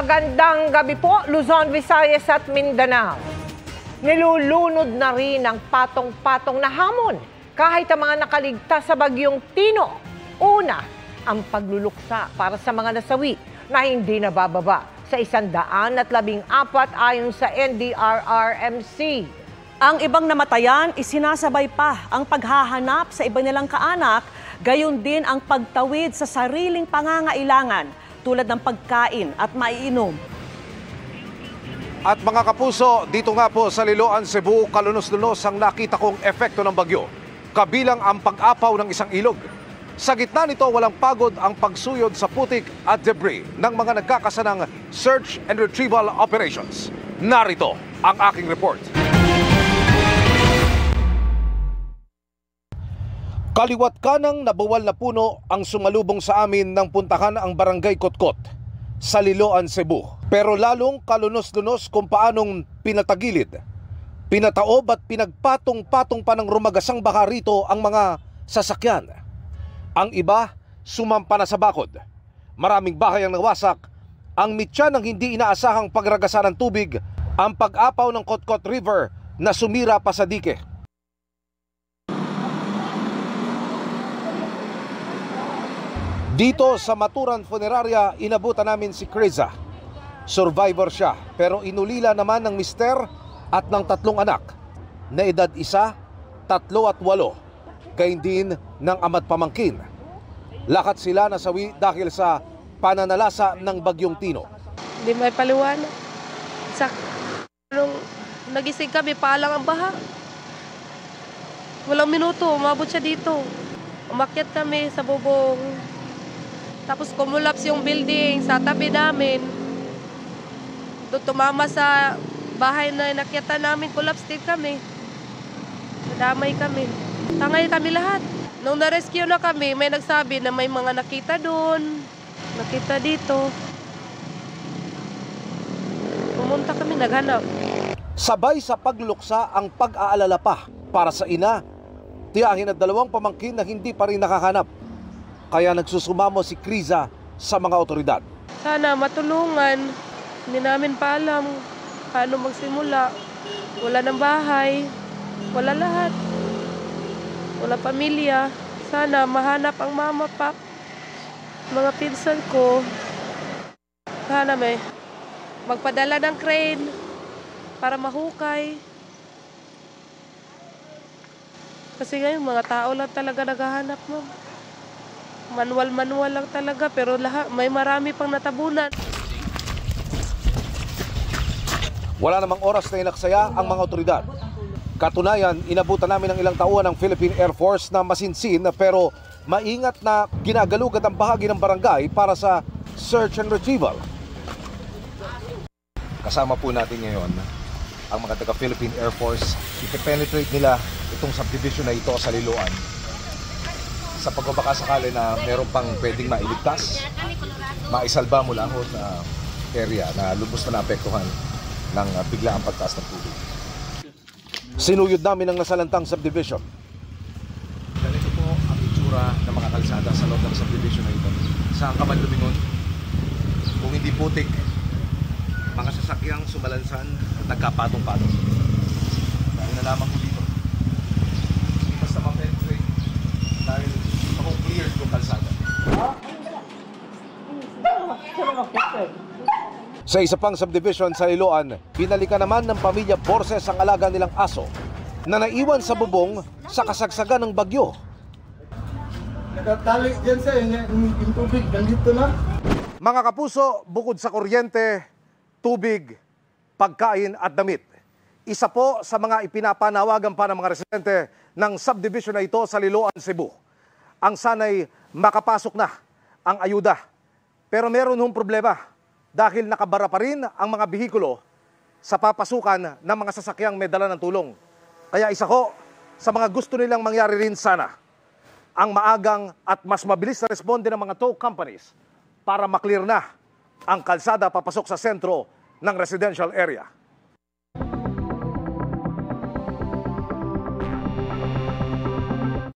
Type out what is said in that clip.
Magandang gabi po, Luzon, Visayas at Mindanao. Nilulunod na rin ang patong-patong na hamon kahit ang mga nakaligtas sa bagyong Tino. Una, ang pagluluksa para sa mga nasawi na hindi nabababa sa 114 ayon sa NDRRMC. Ang ibang namatayan, isinasabay pa ang paghahanap sa iba nilang kaanak, gayon din ang pagtawid sa sariling pangangailangan tulad ng pagkain at maiinom. At mga kapuso, dito nga po sa Liloan, Cebu, kalunos-lunos ang nakita kong epekto ng bagyo, kabilang ang pag-apaw ng isang ilog. Sa gitna nito, walang pagod ang pagsuyod sa putik at debris ng mga nagkakasanang search and retrieval operations. Narito ang aking report. Kaliwat kanang nabawal na puno ang sumalubong sa amin nang puntahan ang Barangay Kotkot sa Liloan, Cebu. Pero lalong kalunos-lunos kung paanong pinatagilid, pinataob at pinagpatong-patong pa ng rumagasang baha rito ang mga sasakyan. Ang iba, sumampa na sa bakod. Maraming bahay ang nawasak. Ang mitya ng hindi inaasahang pagragasa ng tubig, ang pag-apaw ng Kotkot River na sumira pa sa dike. Dito sa Maturan Funeraria, inabutan namin si Criza. Survivor siya, pero inulila naman ng mister at ng 3 anak na edad 1, 3 at 8, gayon din ng ama't pamangkin. Lahat sila nasawi dahil sa pananalasa ng bagyong Tino. Hindi may paliwanag. Nung nagising kami, paalang ang baha. Walang minuto, umabot siya dito. Umakyat kami sa bubong. Tapos kumulaps yung building sa tabi namin. Doon tumama sa bahay na inakyatan namin, collapse din kami. Nadamay kami. Tangay kami lahat. Nung na-rescue na kami, may nagsabi na may mga nakita doon. Nakita dito. Pumunta kami, naghanap. Sabay sa pagluksa ang pag-aalala pa para sa ina, tiyahin at 2 pamangkin na hindi pa rin nakahanap. Kaya nagsusumamo si Criza sa mga otoridad. Sana matulungan. Hindi namin pa alam paano magsimula. Wala ng bahay. Wala lahat. Wala pamilya. Sana mahanap ang mama, pap, mga pinsan ko. Sana may magpadala ng crane para mahukay. Kasi ngayon mga tao lang talaga naghahanap, ma'am. Manual lang talaga, pero may marami pang natabunan. Wala namang oras na inaksaya ang mga otoridad. Katunayan, inabutan namin ng ilang tauhan ng Philippine Air Force na masinsin pero maingat na ginagalugad ang bahagi ng barangay para sa search and retrieval. Kasama po natin ngayon ang mga taga-Philippine Air Force. Ipe-penetrate nila itong subdivision na ito sa Liloan sa pagbabakasakali na meron pang pwedeng mailigtas, maisalba mula ho na area na lubos na naapektuhan ng biglaang pagtaas ng tubig. Sinuyod namin ang nasalantang subdivision. Ganito po ang itsura ng mga kalsada sa loob ng subdivision na ito. Saan ka man lumingon, kung hindi putik, mga sasakyang sumalansan at nagkapatong-patong. Dahil na lamang po dito. Hindi basta ma-penetrate dahil cleared yung kalsada. Sa isa pang subdivision sa Liloan, pinalikan naman ng pamilya Borses ang alaga nilang aso na naiwan sa bubong sa kasagsagan ng bagyo. Nakatali dyan sa yung tubig, nandito na. Mga kapuso, bukod sa kuryente, tubig, pagkain at damit, isa po sa mga ipinapanawagan pa ng mga residente ng subdivision na ito sa Liloan, Cebu. Ang sanay makapasok na ang ayuda. Pero meron hong problema dahil nakabara pa rin ang mga bihikulo sa papasukan ng mga sasakyang may dala ng tulong. Kaya isa ko sa mga gusto nilang mangyari rin sana ang maagang at mas mabilis na responde ng mga tow companies para maklear na ang kalsada papasok sa sentro ng residential area.